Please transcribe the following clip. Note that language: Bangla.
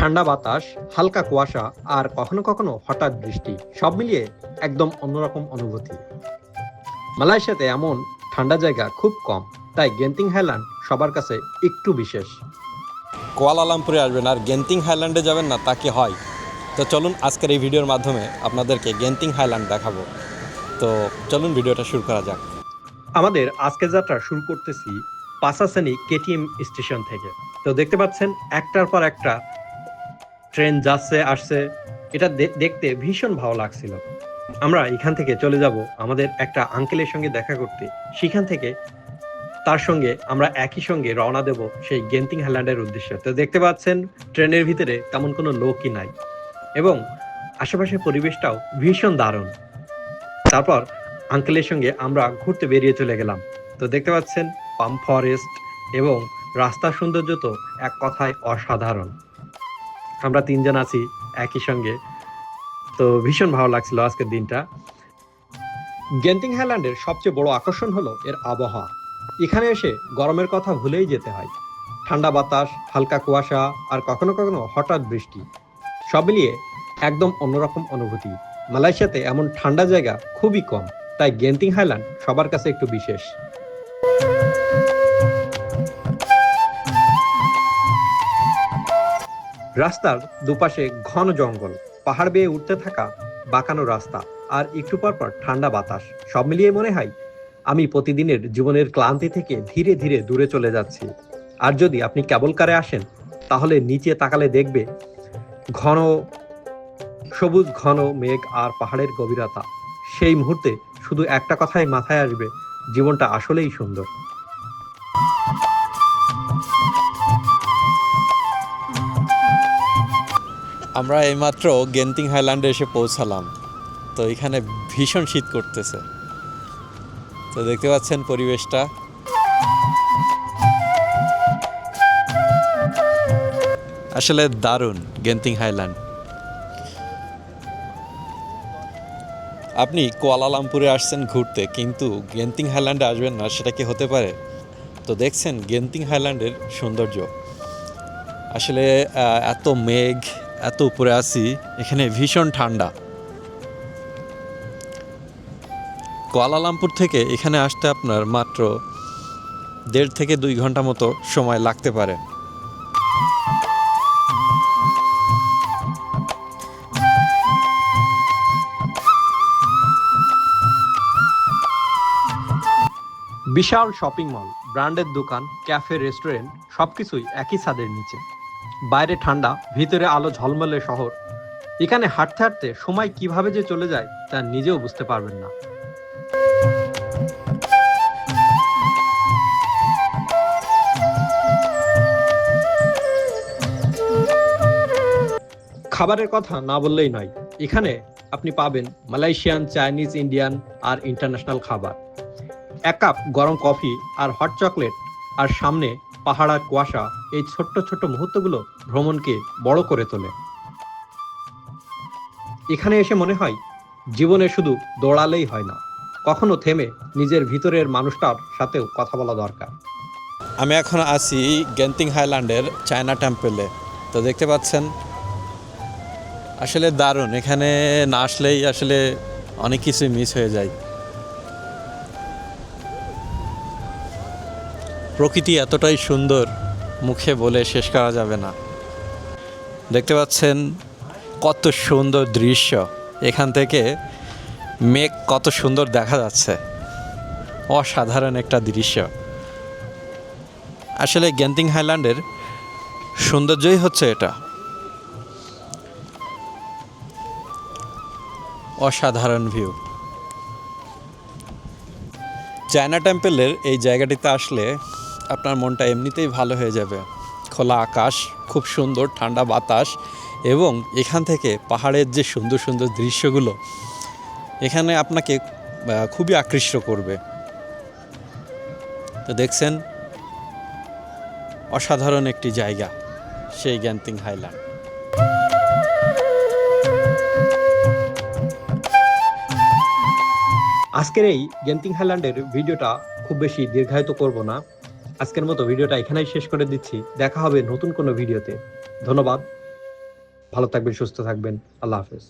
ঠান্ডা বাতাস, হালকা কুয়াশা আর কখনো কখনো হঠাৎ বৃষ্টি সব মিলিয়ে একদম অন্যরকম অনুভূতি। মালয়েশিয়াতে এমন ঠান্ডা জায়গা খুব কম, তাই গেন্তিং হাইল্যান্ড সবার কাছে একটু বিশেষ। কুয়ালালামপুরে আসবেন আর গেন্তিং হাইল্যান্ডে যাবেন না তা কি হয়? তো চলুন আজকের এই ভিডিওর মাধ্যমে আপনাদেরকে গেন্তিং হাইল্যান্ড দেখাবো। তো চলুন ভিডিওটা শুরু করা যাক। আমাদের আজকের যাত্রা শুরু করতেছি পাসাসেনি কেটিএম স্টেশন থেকে। তো দেখতে পাচ্ছেন একটার পর একটা ট্রেন যাচ্ছে আসছে, এটা দেখতে ভীষণ ভালো লাগছিল। আমরা এখান থেকে চলে যাব আমাদের একটা আঙ্কেলের সঙ্গে দেখা করতে। সেখান থেকে তার সঙ্গে আমরা একই সঙ্গে রওনা দেব সেই গেন্তিং হাইল্যান্ডের উদ্দেশ্যে। তো দেখতে পাচ্ছেন ট্রেনের ভিতরে তেমন কোনো লোকই নাই এবং আশেপাশের পরিবেশটাও ভীষণ দারুণ। তারপর আঙ্কেলের সঙ্গে আমরা ঘুরতে বেরিয়ে চলে গেলাম। তো দেখতে পাচ্ছেন পাম ফরেস্ট এবং রাস্তার সৌন্দর্য তো এক কথায় অসাধারণ। আমরা তিনজন আছি একই সঙ্গে, তো ভীষণ ভালো লাগছিল আজকের দিনটা। গেন্তিং হাইল্যান্ডের সবচেয়ে বড় আকর্ষণ হলো এর আবহাওয়া। এখানে এসে গরমের কথা ভুলেই যেতে হয়। ঠান্ডা বাতাস, হালকা কুয়াশা আর কখনো কখনো হঠাৎ বৃষ্টি সব মিলিয়ে একদম অন্যরকম অনুভূতি। মালয়েশিয়াতে এমন ঠান্ডা জায়গা খুবই কম, তাই গেন্তিং হাইল্যান্ড সবার কাছে একটু বিশেষ। রাস্তার দুপাশে ঘন জঙ্গল, পাহাড় বেয়ে উঠতে থাকা বাঁকানো রাস্তা আর একটু পর পর ঠান্ডা বাতাস সব মিলিয়ে মনে হয় আমি প্রতিদিনের জীবনের ক্লান্তি থেকে ধীরে ধীরে দূরে চলে যাচ্ছি। আর যদি আপনি কেবল কারে আসেন তাহলে নিচে তাকালে দেখবে ঘন সবুজ ঘন মেঘ আর পাহাড়ের গভীরতা। সেই মুহূর্তে শুধু একটা কথাই মাথায় আসবে, জীবনটা আসলেই সুন্দর। আমরা এইমাত্র গেন্তিং হাইল্যান্ডে এসে পৌঁছালাম। তো এখানে ভীষণ শীত করতেছে। তো দেখতে পাচ্ছেন পরিবেশটা আসলে দারুণ। গেন্তিং হাইল্যান্ড, আপনি কুয়ালালামপুরে আসছেন ঘুরতে কিন্তু গেন্তিং হাইল্যান্ডে আসবেন না, সেটা কি হতে পারে? তো দেখছেন গেন্তিং হাইল্যান্ডের সৌন্দর্য। আসলে এত মেঘ, এত উপরে আছি, এখানে ভীষণ ঠান্ডা। কুয়ালালামপুর থেকে এখানে আসতে আপনার মাত্র 1.5 থেকে 2 ঘন্টা মতো সময় লাগতে পারে। বিশাল শপিং মল, ব্র্যান্ডের দোকান, ক্যাফে, রেস্টুরেন্ট সবকিছুই একই ছাদের নিচে। বাইরে ঠান্ডা, ভিতরে আলো ঝলমলে শহর। এখানে হাঁটতে হাঁটতে সময় কিভাবে যে চলে যায় তা নিজেও বুঝতে পারবেন না। খাবারের কথা না বললেই নয়, এখানে আপনি পাবেন মালয়েশিয়ান, চাইনিজ, ইন্ডিয়ান আর ইন্টারন্যাশনাল খাবার। 1 কাপ গরম কফি আর হট চকলেট আর সামনে পাহাড় আর কুয়াশা, এই ছোট্ট ছোট্ট মুহূর্তগুলো ভ্রমণকে বড় করে তোলে। এখানে এসে মনে হয় জীবনে শুধু দৌড়ালেই হয় না, কখনো থেমে নিজের ভিতরের মানুষটার সাথেও কথা বলা দরকার। আমি এখন আছি গেন্তিং হাইল্যান্ডের চায়না টেম্পলে। তো দেখতে পাচ্ছেন আসলে দারুণ। এখানে না আসলেই আসলে অনেক কিছুই মিস হয়ে যায়। প্রকৃতি এতটাই সুন্দর, মুখে বলে শেষ করা যাবে না। দেখতে পাচ্ছেন কত সুন্দর দৃশ্য। এখান থেকে মেঘ কত সুন্দর দেখা যাচ্ছে, অসাধারণ একটা দৃশ্য। আসলে গেন্তিং হাইল্যান্ডের সৌন্দর্যই হচ্ছে এটা, অসাধারণ ভিউ। চায়না টেম্পলের এই জায়গাটিতে আসলে আপনার মনটা এমনিতেই ভালো হয়ে যাবে। খোলা আকাশ, খুব সুন্দর ঠান্ডা বাতাস এবং এখান থেকে পাহাড়ের যে সুন্দর সুন্দর দৃশ্যগুলো এখানে আপনাকে খুবই আকৃষ্ট করবে। তো দেখছেন অসাধারণ একটি জায়গা সেই গেন্তিং হাইল্যান্ড। আজকের এই গেন্তিং হাইল্যান্ডের ভিডিওটা খুব বেশি দীর্ঘায়িত করব না। আজকের মতো ভিডিওটা এখানেই শেষ করে দিচ্ছি। দেখা হবে নতুন কোনো ভিডিওতে। ধন্যবাদ। ভালো থাকবেন, সুস্থ থাকবেন। আল্লাহ হাফেজ।